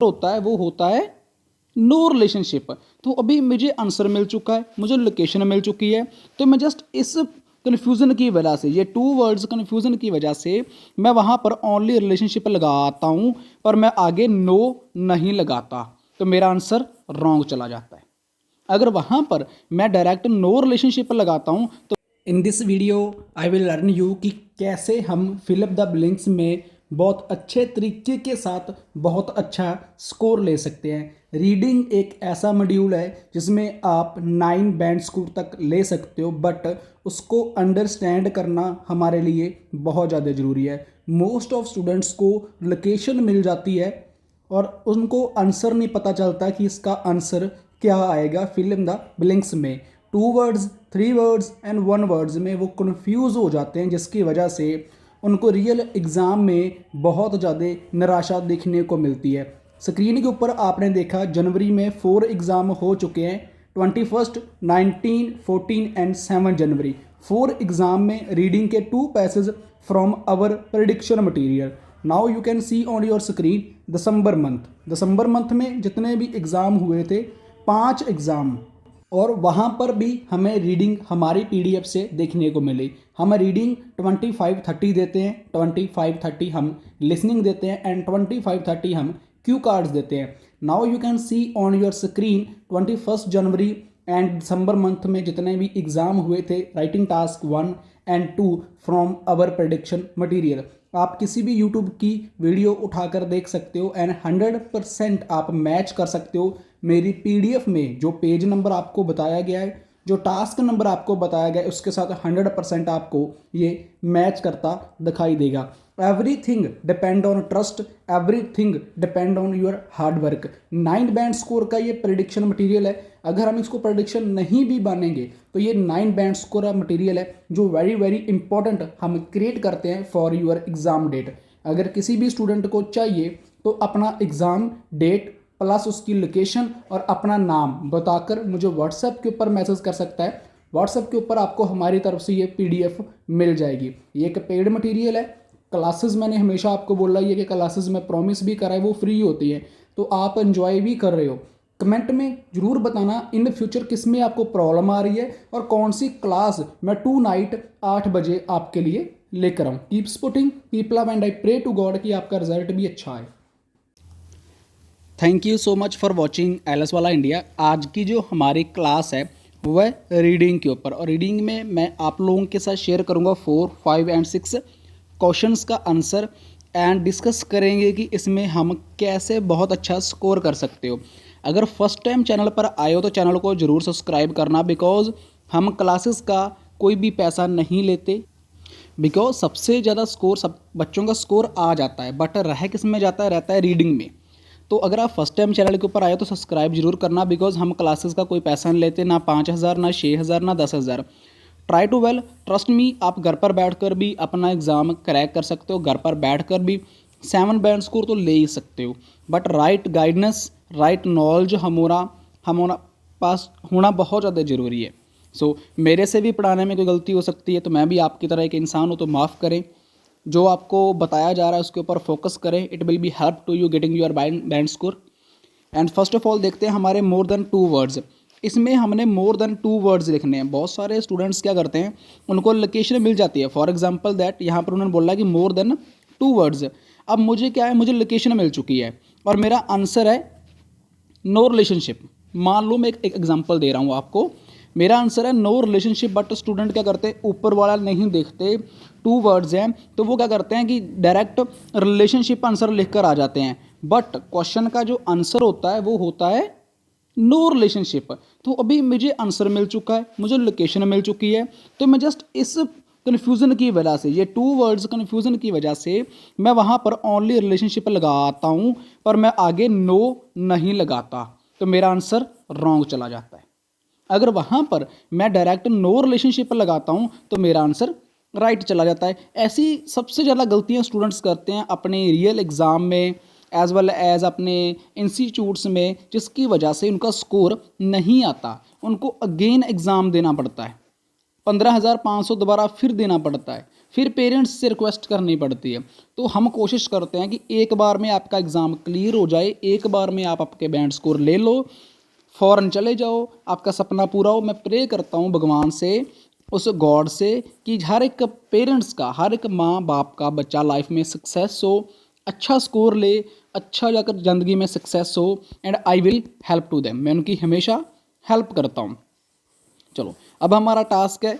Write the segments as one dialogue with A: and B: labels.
A: होता है वो होता है नो रिलेशनशिप। तो अभी मुझे आंसर मिल चुका है, मुझे लोकेशन मिल चुकी है, तो मैं जस्ट इस कन्फ्यूज़न की वजह से, ये टू वर्ड्स कन्फ्यूज़न की वजह से मैं वहाँ पर ओनली रिलेशनशिप लगाता हूँ, पर मैं आगे नो नहीं लगाता, तो मेरा आंसर रॉन्ग चला जाता है। अगर वहाँ पर मैं डायरेक्ट नो रिलेशनशिप लगाता हूँ तो in this video I will learn you कि कैसे हम फिलअप द ब्लैंक्स में बहुत अच्छे तरीके के साथ बहुत अच्छा स्कोर ले सकते हैं। रीडिंग एक ऐसा मॉड्यूल है जिसमें आप 9 बैंड स्कोर तक ले सकते हो, बट उसको अंडरस्टैंड करना हमारे लिए बहुत ज़्यादा ज़रूरी है। मोस्ट ऑफ स्टूडेंट्स को लोकेशन मिल जाती है और उनको आंसर नहीं पता चलता कि इसका आंसर क्या आएगा फिल इन द ब्लैंक्स में। 2 वर्ड्स, 3 वर्ड्स एंड 1 वर्ड्स में वो कन्फ्यूज़ हो जाते हैं, जिसकी वजह से उनको रियल एग्ज़ाम में बहुत ज़्यादा निराशा देखने को मिलती है। स्क्रीन के ऊपर आपने देखा जनवरी में 4 एग्ज़ाम हो चुके हैं, 21, 19, 14 एंड 7 जनवरी। 4 एग्ज़ाम में रीडिंग के 2 passage from our prediction material. Now you can see on your screen December month में जितने भी एग्ज़ाम हुए थे 5 एग्ज़ाम, और वहाँ पर भी हमें रीडिंग हमारी पीडीएफ से देखने को मिली। हम रीडिंग 25-30 देते हैं, 25-30 हम लिसनिंग देते हैं एंड 25-30 हम क्यू कार्ड्स देते हैं। Now you can see on your screen 21 January and December month में जितने भी एग्ज़ाम हुए थे, writing task 1 and 2 from our prediction material. आप किसी भी यूट्यूब की वीडियो उठाकर देख सकते हो एंड 100% आप मैच कर सकते हो मेरी पीडीएफ में जो पेज नंबर आपको बताया गया है, जो टास्क नंबर आपको बताया गया है, उसके साथ 100% आपको ये मैच करता दिखाई देगा। Everything depend on trust, everything depend on your hard work. 9 band score का ये प्रेडिक्शन मटेरियल है। अगर हम इसको प्रेडिक्शन नहीं भी बनेंगे तो ये 9 बैंड स्कोर का मटेरियल है जो वेरी वेरी इंपॉर्टेंट हम क्रिएट करते हैं फॉर योर एग्ज़ाम डेट। अगर किसी भी स्टूडेंट को चाहिए तो अपना एग्ज़ाम डेट प्लस उसकी लोकेशन और अपना नाम बताकर मुझे व्हाट्सएप के ऊपर मैसेज कर सकता है। व्हाट्सएप के ऊपर आपको हमारी तरफ से ये पीडीएफ मिल जाएगी। ये एक पेड मटेरियल है। क्लासेस मैंने हमेशा आपको बोला है कि क्लासेस में प्रॉमिस भी करा है वो फ्री होती है, तो आप एंजॉय भी कर रहे हो। कमेंट में ज़रूर बताना इन फ्यूचर किस में आपको प्रॉब्लम आ रही है और कौन सी क्लास मैं 2 नाइट 8 बजे आपके लिए लेकर आऊँ। Keep supporting people and I pray to God कि आपका रिजल्ट भी अच्छा आए। Thank you so much for watching LS वाला इंडिया। आज की जो हमारी क्लास है वह रीडिंग के ऊपर, और रीडिंग में मैं आप लोगों के साथ शेयर करूंगा 4, 5 एंड 6 क्वेश्चंस का आंसर एंड डिस्कस करेंगे कि इसमें हम कैसे बहुत अच्छा स्कोर कर सकते हो। अगर फर्स्ट टाइम चैनल पर आए हो तो चैनल को ज़रूर सब्सक्राइब करना, बिकॉज हम क्लासेस का कोई भी पैसा नहीं लेते। बिकॉज सबसे ज़्यादा स्कोर सब बच्चों का स्कोर आ जाता है, बट रह किस में जाता है, रहता है रीडिंग में। तो अगर आप फर्स्ट टाइम चैनल के ऊपर आए तो सब्सक्राइब जरूर करना, बिकॉज हम क्लासेस का कोई पैसा नहीं लेते, ना 5,000, ना 6,000, ना 10,000। Try to well, trust me, आप घर पर बैठकर भी अपना एग्ज़ाम क्रैक कर सकते हो, घर पर बैठकर भी 7 बैंड स्कोर तो ले ही सकते हो। But right guidance, right knowledge हमारा पास होना बहुत ज़्यादा ज़रूरी है। सो मेरे से भी पढ़ाने में कोई गलती हो सकती है, तो मैं भी आपकी तरह एक इंसान हूँ, तो माफ़ करें। जो आपको बताया जा रहा है उसके ऊपर फोकस करें, it will be help to you getting your band score. And first of all देखते हैं हमारे मोर देन 2 वर्ड्स। इसमें हमने मोर देन 2 वर्ड्स लिखने हैं। बहुत सारे स्टूडेंट्स क्या करते हैं, उनको लोकेशन मिल जाती है। फॉर एग्जांपल दैट यहाँ पर उन्होंने बोला कि मोर देन 2 वर्ड्स। अब मुझे क्या है, मुझे लोकेशन मिल चुकी है और मेरा आंसर है नो रिलेशनशिप। मान लो मैं एक एग्जांपल दे रहा हूँ आपको, मेरा आंसर है नो रिलेशनशिप, बट स्टूडेंट क्या करते हैं, ऊपर वाला नहीं देखते, 2 वर्ड्स हैं तो वो क्या करते हैं कि डायरेक्ट रिलेशनशिप आंसर लिखकर आ जाते हैं। बट क्वेश्चन का जो आंसर होता है वो होता है नो रिलेशनशिप। तो अभी मुझे आंसर मिल चुका है, मुझे लोकेशन मिल चुकी है, तो मैं जस्ट इस कन्फ्यूज़न की वजह से, ये 2 वर्ड्स कन्फ्यूज़न की वजह से मैं वहाँ पर ओनली रिलेशनशिप लगाता हूँ, पर मैं आगे नो नहीं लगाता, तो मेरा आंसर रॉन्ग चला जाता है। अगर वहाँ पर मैं डायरेक्ट नो रिलेशनशिप लगाता हूँ तो मेरा आंसर राइट चला जाता है। ऐसी सबसे ज़्यादा गलतियाँ स्टूडेंट्स करते हैं अपने रियल एग्ज़ाम में एज़ वेल एज़ अपने इंस्टीट्यूट्स में, जिसकी वजह से उनका स्कोर नहीं आता। उनको अगेन एग्ज़ाम देना पड़ता है, 15,500 दोबारा फिर देना पड़ता है। फिर पेरेंट्स से रिक्वेस्ट करनी पड़ती है। तो हम कोशिश करते हैं कि एक बार में आपका एग्ज़ाम क्लियर हो जाए, एक बार में आप आपके बैंड स्कोर ले लो, फ़ौरन चले जाओ, आपका सपना पूरा हो। मैं प्रे करता हूँ भगवान से, उस गॉड से, कि हर एक पेरेंट्स का, हर एक माँ बाप का बच्चा लाइफ में सक्सेस हो, अच्छा स्कोर ले, अच्छा जाकर ज़िंदगी में सक्सेस हो, and I will help to them. मैं उनकी हमेशा हेल्प करता हूँ। चलो, अब हमारा टास्क है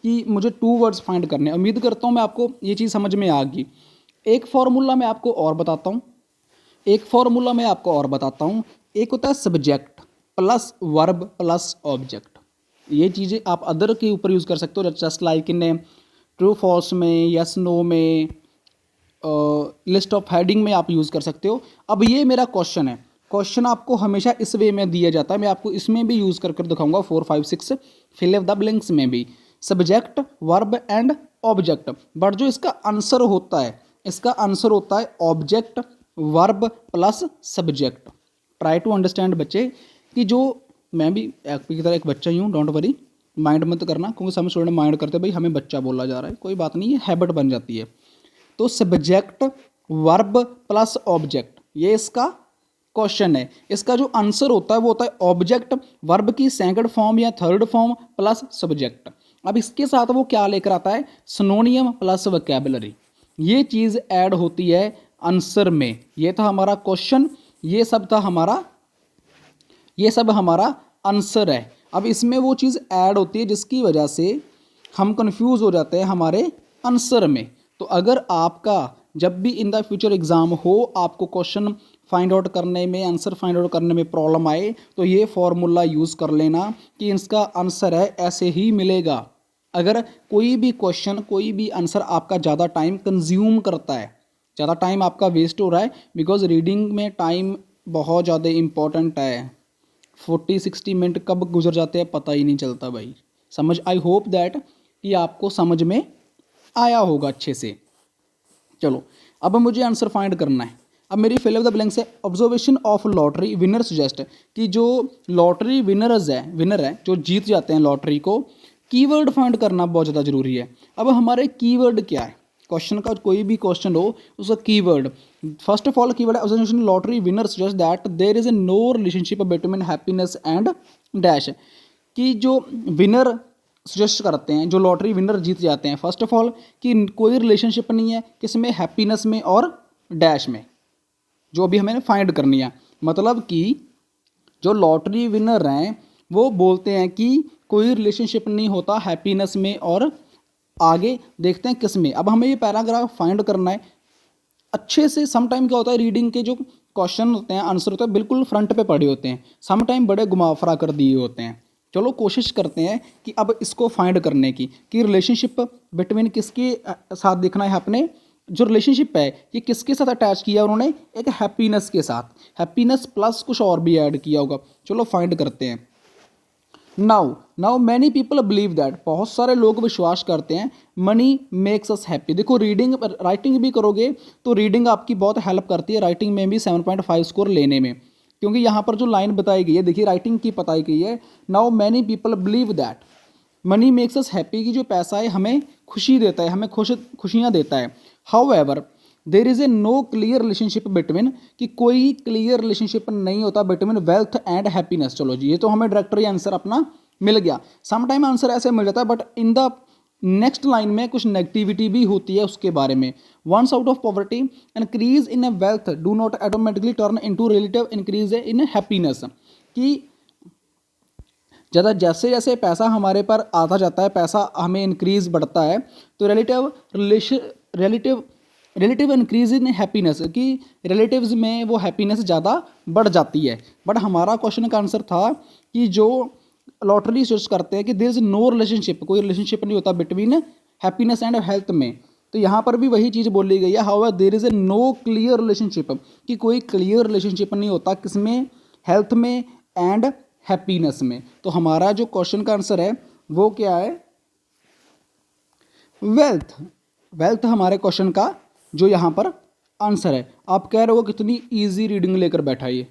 A: कि मुझे 2 वर्ड्स फाइंड करने हैं। उम्मीद करता हूँ मैं आपको ये चीज़ समझ में आ गई। एक फार्मूला मैं आपको और बताता हूँ, एक होता है subject plus verb plus object. ये चीज़ें आप अदर के ऊपर यूज़ कर सकते हो, just like in true false में, यस नो में, लिस्ट ऑफ हेडिंग में आप यूज़ कर सकते हो। अब ये मेरा क्वेश्चन है, क्वेश्चन आपको हमेशा इस वे में दिया जाता है, मैं आपको इसमें भी यूज़ कर दिखाऊंगा 4, 5, 6 फिल इन द ब्लैंक्स में भी, subject verb and object. But जो इसका आंसर होता है, इसका आंसर होता है object verb plus subject. Try to understand बच्चे, कि जो मैं भी आपकी तरह एक बच्चा ही हूँ, डोंट वरी, माइंड मत करना, क्योंकि सब स्टूडेंट माइंड करते हैं भाई हमें बच्चा बोला जा रहा है, कोई बात नहीं है, हैबिट बन जाती है। तो सब्जेक्ट वर्ब प्लस ऑब्जेक्ट, ये इसका क्वेश्चन है। इसका जो आंसर होता है वो होता है ऑब्जेक्ट वर्ब की सेकंड फॉर्म या थर्ड फॉर्म प्लस सब्जेक्ट। अब इसके साथ वो क्या लेकर आता है, सिनोनियम प्लस वोकैबुलरी। ये चीज़ ऐड होती है आंसर में। ये था हमारा क्वेश्चन, ये सब हमारा आंसर है। अब इसमें वो चीज़ ऐड होती है जिसकी वजह से हम कंफ्यूज हो जाते हैं हमारे आंसर में। तो अगर आपका जब भी इन द फ्यूचर एग्ज़ाम हो, आपको क्वेश्चन फाइंड आउट करने में, आंसर फाइंड आउट करने में प्रॉब्लम आए, तो ये फॉर्मूला यूज़ कर लेना कि इसका आंसर है ऐसे ही मिलेगा। अगर कोई भी क्वेश्चन, कोई भी आंसर आपका ज़्यादा टाइम कंज्यूम करता है, ज़्यादा टाइम आपका वेस्ट हो रहा है, बिकॉज रीडिंग में टाइम बहुत ज़्यादा इम्पॉर्टेंट है। 40-60 मिनट कब गुजर जाते हैं पता ही नहीं चलता भाई। समझ, आई होप दैट कि आपको समझ में आया होगा अच्छे से। चलो, अब मुझे आंसर फाइंड करना है। अब मेरी फिल ऑफ द ब्लैंक्स है, observation of lottery winner suggest, कि जो लॉटरी विनर है जो जीत जाते हैं लॉटरी को, कीवर्ड फाइंड करना बहुत ज़्यादा ज़रूरी है। अब हमारे कीवर्ड क्या है, क्वेश्चन का कोई भी क्वेश्चन हो उसका keyword, first of all keyword है observation lottery winner suggest that there is a no relationship between happiness and dash, कि जो विनर सजेस्ट करते हैं, जो लॉटरी विनर जीत जाते हैं, फर्स्ट ऑफ ऑल कि कोई रिलेशनशिप नहीं है किसमें, हैप्पीनेस में और डैश में, जो अभी हमें फाइंड करनी है। मतलब कि जो लॉटरी विनर हैं वो बोलते हैं कि कोई रिलेशनशिप नहीं होता हैप्पीनेस में और आगे देखते हैं किस में। अब हमें ये पैराग्राफ फाइंड करना है अच्छे से। सम टाइम क्या होता है, रीडिंग के जो क्वेश्चन होते हैं, आंसर होते हैं, बिल्कुल फ्रंट पे पड़े होते हैं, सम टाइम बड़े घुमावफरा कर दिए होते हैं। चलो कोशिश करते हैं कि अब इसको फाइंड करने की, कि रिलेशनशिप बिटवीन किसके साथ देखना है अपने, जो रिलेशनशिप है ये किसके साथ अटैच किया उन्होंने, एक हैप्पीनेस के साथ, हैप्पीनेस प्लस कुछ और भी ऐड किया होगा। चलो फाइंड करते हैं। Now many people believe that, बहुत सारे लोग विश्वास करते हैं, मनी मेक्स अस हैप्पी। देखो राइटिंग भी करोगे तो रीडिंग आपकी बहुत हेल्प करती है राइटिंग में भी 7.5 स्कोर लेने में, क्योंकि यहाँ पर जो लाइन बताई गई है, देखिए राइटिंग की बताई गई है, now many people believe that money makes us happy, की जो पैसा है हमें खुशी देता है, हमें खुशियाँ देता है। However there is a no clear relationship between, कि कोई क्लियर रिलेशनशिप नहीं होता बिटवीन वेल्थ एंड हैप्पीनेस। चलो जी, ये तो हमें डायरेक्टली आंसर अपना मिल गया। समटाइम आंसर ऐसे मिल जाता है, but in the next line में कुछ नेगेटिविटी भी होती है उसके बारे में। Once out of poverty increase in a wealth do not automatically turn into relative increase in happiness, कि ज़्यादा जैसे जैसे पैसा हमारे पर आता जाता है, पैसा हमें इंक्रीज बढ़ता है, तो रिलेटिव इंक्रीज इन हैप्पीनेस, कि रिलेटिव्स में वो हैप्पीनेस ज़्यादा बढ़ जाती है। बट हमारा क्वेश्चन का आंसर था कि जो लॉटरी सर्च करते हैं कि देयर इज नो रिलेशनशिप, कोई रिलेशनशिप नहीं होता बिटवीन हैप्पीनेस एंड हेल्थ में, तो यहाँ पर भी वही चीज़ बोली गई है। How there is a no clear relationship, कि कोई क्लियर रिलेशनशिप नहीं होता किसमें, हेल्थ में एंड हैप्पीनेस में। तो हमारा जो क्वेश्चन का आंसर है वो क्या है, वेल्थ हमारे क्वेश्चन का जो यहाँ पर आंसर है। आप कह रहे हो कितनी इजी रीडिंग लेकर बैठा ये,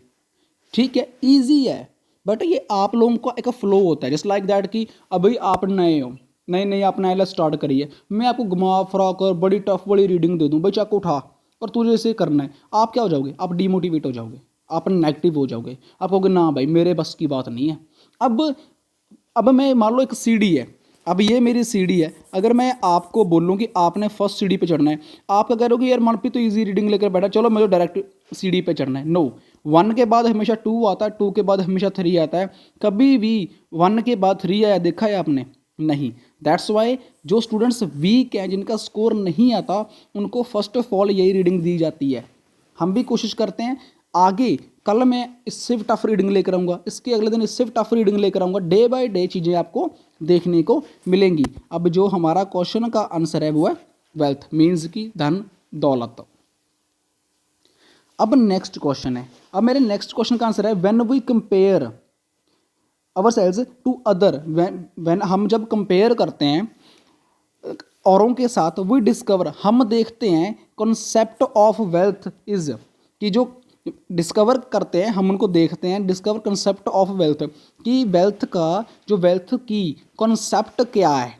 A: ठीक है इजी है, बट ये आप लोगों का एक फ़्लो होता है, जस्ट लाइक दैट कि अभी आप नए हो, नहीं नहीं आपने आइलेट्स स्टार्ट करी है, मैं आपको घुमा फिरा कर बड़ी टफ वाली रीडिंग दे दूँ, भाई चाकू उठा और तुझे इसे करना है, आप क्या हो जाओगे, आप डीमोटिवेट हो जाओगे, आप नेगेटिव हो जाओगे, आप कहोगे ना भाई मेरे बस की बात नहीं है। अब मैं मान लो एक सीढ़ी है, अब ये मेरी सीढ़ी है, अगर मैं आपको बोलूँ कि आपने फर्स्ट सीढ़ी पे चढ़ना है, आप क्या करोगे, यार मनप्रीत तो इजी रीडिंग लेकर बैठा, चलो मुझे डायरेक्ट सीढ़ी पे चढ़ना है। नो, 1 के बाद हमेशा 2 आता है, 2 के बाद हमेशा 3 आता है, कभी भी 1 के बाद 3 आया देखा है आपने, नहीं। दैट्स वाई जो स्टूडेंट्स वीक हैं, जिनका स्कोर नहीं आता, उनको फर्स्ट ऑफ ऑल यही रीडिंग दी जाती है। हम भी कोशिश करते हैं, आगे कल मैं इससे भी टफ रीडिंग लेकर आऊँगा, इसके अगले दिन इससे भी टफ रीडिंग लेकर आऊँगा, डे बाय डे चीज़ें आपको देखने को मिलेंगी। अब जो हमारा क्वेश्चन का आंसर है वो है वेल्थ, मीन्स की धन दौलत। अब नेक्स्ट क्वेश्चन है, अब मेरे नेक्स्ट क्वेश्चन का आंसर है when we compare our selves to other, व्हेन हम जब कंपेयर करते हैं औरों के साथ, वी डिस्कवर, हम देखते हैं कॉन्सेप्ट ऑफ वेल्थ इज, कि जो डिस्कवर करते हैं हम उनको देखते हैं, डिस्कवर कंसेप्ट ऑफ वेल्थ, कि वेल्थ का, जो वेल्थ की कॉन्सेप्ट क्या है।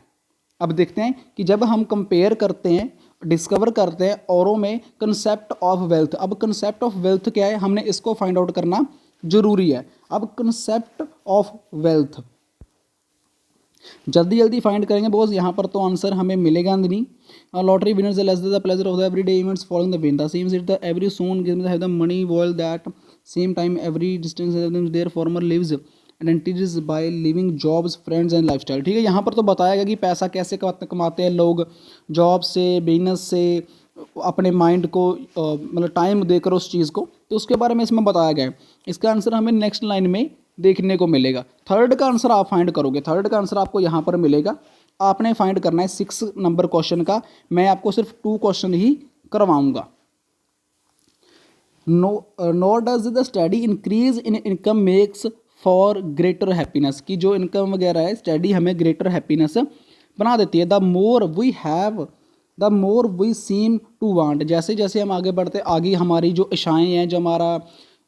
A: अब देखते हैं कि जब हम कंपेयर करते हैं, डिस्कवर करते हैं औरों में कंसेप्ट ऑफ वेल्थ, अब कंसेप्ट ऑफ वेल्थ क्या है, हमने इसको फाइंड आउट करना जरूरी है। अब कंसेप्ट ऑफ वेल्थ जल्दी जल्दी फाइंड करेंगे बॉस, यहाँ पर तो आंसर हमें मिलेगा नहीं। Lottery winners less the pleasure of the everyday events following the win the seems it the every soon gives have the money wall that same time every distance their former lives identities by living jobs friends and lifestyle. ठीक है, यहाँ पर तो बताया गया कि पैसा कैसे कमाते हैं लोग, जॉब से, बिजनेस से, अपने माइंड को मतलब टाइम देकर उस चीज़ को, तो उसके बारे में इसमें बताया गया है। इसका आंसर हमें नेक्स्ट लाइन में देखने को मिलेगा। थर्ड का आंसर आप फाइंड करोगे, थर्ड का आंसर आपको यहाँ पर मिलेगा, आपने फाइंड करना है 6 नंबर क्वेश्चन का, मैं आपको सिर्फ 2 क्वेश्चन ही करवाऊंगा। Nor does the study increase in income makes for greater happiness, की जो इनकम वगैरह है स्टडी हमें ग्रेटर हैप्पीनेस बना देती है। The more we have the more we seem to want, जैसे जैसे हम आगे बढ़ते, आगे हमारी जो इच्छाएँ हैं, जो हमारा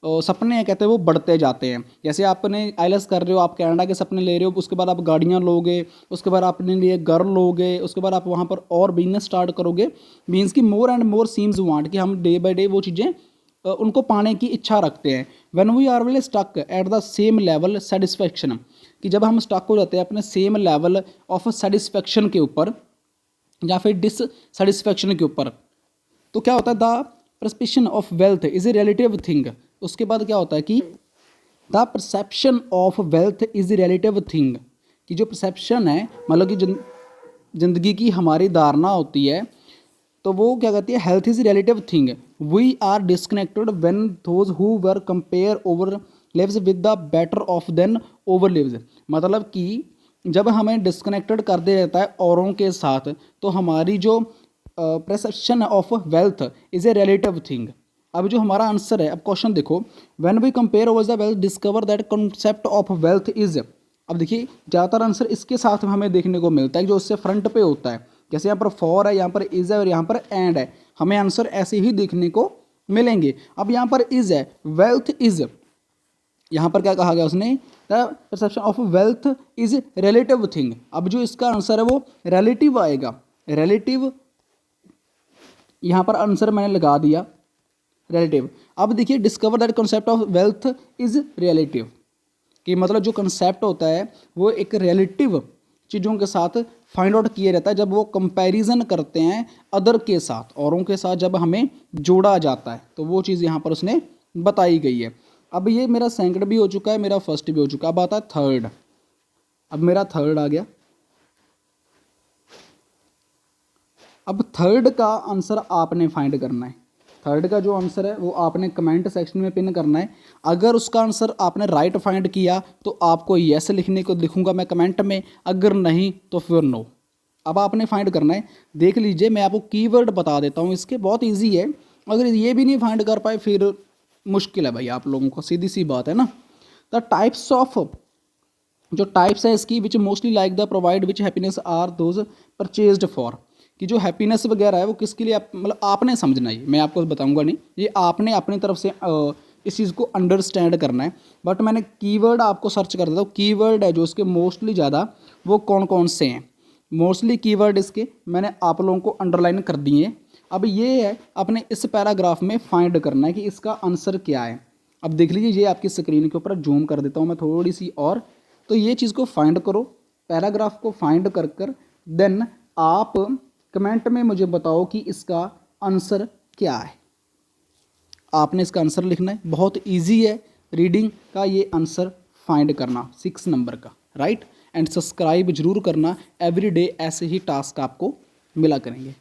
A: सपने हैं कहते हैं, वो बढ़ते जाते हैं। जैसे आपने आइलेट्स कर रहे हो, आप कनाडा के सपने ले रहे हो, उसके बाद आप गाड़ियाँ लोगे, उसके बाद आप अपने लिए घर लोगे, उसके बाद आप वहाँ पर और बिजनेस स्टार्ट करोगे, मीन्स कि more and more seems want, कि हम डे बाय डे वो चीज़ें उनको पाने की इच्छा रखते हैं। When we are will stuck at the same level satisfaction, कि जब हम स्टक हो जाते हैं अपने सेम लेवल ऑफ सेटिस्फेक्शन के ऊपर या फिर डिससेटिस्फेक्शन के ऊपर, तो क्या होता है, the perception of wealth is a relative thing. उसके बाद क्या होता है कि the perception of wealth is a relative thing, कि जो परसेप्शन है, मतलब कि जिंदगी की हमारी धारणा होती है, तो वो क्या कहती है, health is relative thing. We are disconnected when those who were compare our lives with the better off than our lives, मतलब कि जब हमें डिस्कनेक्टेड कर दे जाता है औरों के साथ, तो हमारी जो perception of wealth is a relative thing. अब जो हमारा आंसर है, अब क्वेश्चन देखो, when we compare our the wealth discover that concept of wealth is, अब देखिए ज़्यादातर आंसर इसके साथ हमें देखने को मिलता है जो उससे फ्रंट पे होता है, जैसे यहाँ पर फॉर है, यहाँ पर इज है और यहाँ पर एंड है, हमें आंसर ऐसे ही देखने को मिलेंगे। अब यहाँ पर इज है, वेल्थ इज, यहाँ पर क्या कहा गया उसने, the perception of wealth is relative thing. अब जो इसका आंसर है वो रिलेटिव आएगा, रिलेटिव, यहाँ पर आंसर मैंने लगा दिया रिलेटिव। अब देखिए discover that concept of wealth is relative, कि मतलब जो कंसेप्ट होता है वो एक रिलेटिव चीज़ों के साथ फाइंड आउट किया रहता है, जब वो कंपैरिजन करते हैं अदर के साथ, औरों के साथ जब हमें जोड़ा जाता है, तो वो चीज़ यहाँ पर उसने बताई गई है। अब ये मेरा सेकंड भी हो चुका है, मेरा फर्स्ट भी हो चुका है, अब आता है थर्ड। अब मेरा थर्ड आ गया। अब थर्ड का आंसर आपने फाइंड करना है, थर्ड का जो आंसर है वो आपने कमेंट सेक्शन में पिन करना है। अगर उसका आंसर आपने राइट फाइंड किया तो आपको यस लिखने को लिखूंगा मैं कमेंट में, अगर नहीं तो फिर नो। अब आपने फाइंड करना है, देख लीजिए मैं आपको कीवर्ड बता देता हूँ इसके, बहुत ईजी है, अगर ये भी नहीं फाइंड कर पाए फिर मुश्किल है भाई आप लोगों को, सीधी सी बात है ना। द टाइप्स ऑफ, जो टाइप्स है इसकी, which mostly like the provide which happiness are those purchased for, कि जो हैप्पीनेस वगैरह है वो किसके लिए, मतलब आपने समझना है, मैं आपको बताऊंगा नहीं, ये आपने अपनी तरफ से इस चीज़ को अंडरस्टैंड करना है। बट मैंने कीवर्ड आपको सर्च कर देता हूँ, कीवर्ड है जो इसके मोस्टली ज़्यादा वो कौन कौन से हैं, मोस्टली कीवर्ड इसके मैंने आप लोगों को अंडरलाइन कर दिए। अब ये है अपने इस पैराग्राफ में फाइंड करना है कि इसका आंसर क्या है। अब देख लीजिए, ये आपकी स्क्रीन के ऊपर जूम कर देता हूँ मैं थोड़ी सी और। तो ये चीज़ को फाइंड करो, पैराग्राफ को फाइंड कर कर देन आप कमेंट में मुझे बताओ कि इसका आंसर क्या है। आपने इसका आंसर लिखना है, बहुत इजी है रीडिंग का ये आंसर फाइंड करना 6 नंबर का, राइट। एंड सब्सक्राइब जरूर करना, एवरी डे ऐसे ही टास्क आपको मिला करेंगे।